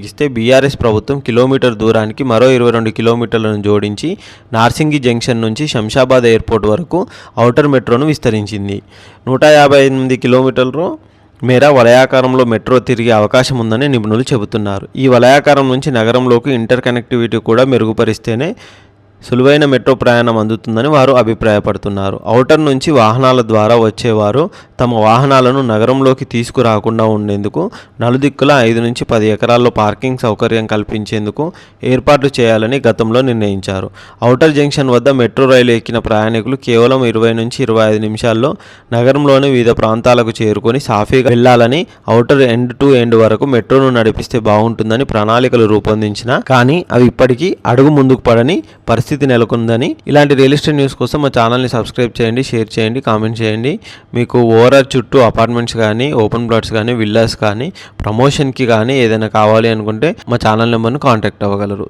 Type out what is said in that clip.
ఇస్తే బీఆర్ఎస్ ప్రభుత్వం కిలోమీటర్ దూరానికి మరో 22 కిలోమీటర్లను జోడించి నార్సింగి జంక్షన్ నుంచి శంషాబాద్ ఎయిర్పోర్ట్ వరకు ఔటర్ మెట్రోను విస్తరించింది. 158 కిలోమీటర్ల మేర వలయాకారంలో మెట్రో తిరిగే అవకాశం ఉందని నిపుణులు చెబుతున్నారు. ఈ వలయాకారం నుంచి నగరంలోకి ఇంటర్ కనెక్టివిటీ కూడా మెరుగుపరిస్తేనే సులువైన మెట్రో ప్రయాణం అందుతుందని వారు అభిప్రాయపడుతున్నారు. ఔటర్ నుంచి వాహనాల ద్వారా వచ్చేవారు తమ వాహనాలను నగరంలోకి తీసుకురాకుండా ఉండేందుకు నలుదిక్కుల 5 నుంచి 10 ఎకరాల్లో పార్కింగ్ సౌకర్యం కల్పించేందుకు ఏర్పాట్లు చేయాలని గతంలో నిర్ణయించారు. ఔటర్ జంక్షన్ వద్ద మెట్రో రైలు ఎక్కిన ప్రయాణికులు కేవలం 20 నుంచి 25 నిమిషాల్లో నగరంలోని వివిధ ప్రాంతాలకు చేరుకొని సాఫీగా వెళ్లాలని, ఔటర్ ఎండ్ టు ఎండ్ వరకు మెట్రోను నడిపిస్తే బాగుంటుందని ప్రణాళికలు రూపొందించినా కానీ అవి ఇప్పటికీ అడుగు ముందుకు పడని పరిస్థితి నెలకొందని. ఇలాంటి రియల్ ఎస్టేట్ న్యూస్ కోసం మా ఛానల్ని సబ్స్క్రైబ్ చేయండి, షేర్ చేయండి, కామెంట్ చేయండి. మీకు ఓవరాల్ చుట్టూ అపార్ట్మెంట్స్ కానీ, ఓపెన్ ప్లాట్స్ కానీ, విల్లాస్ కానీ, ప్రమోషన్కి కానీ ఏదైనా కావాలి అనుకుంటే మా ఛానల్ నెంబర్ను కాంటాక్ట్ అవ్వగలరు.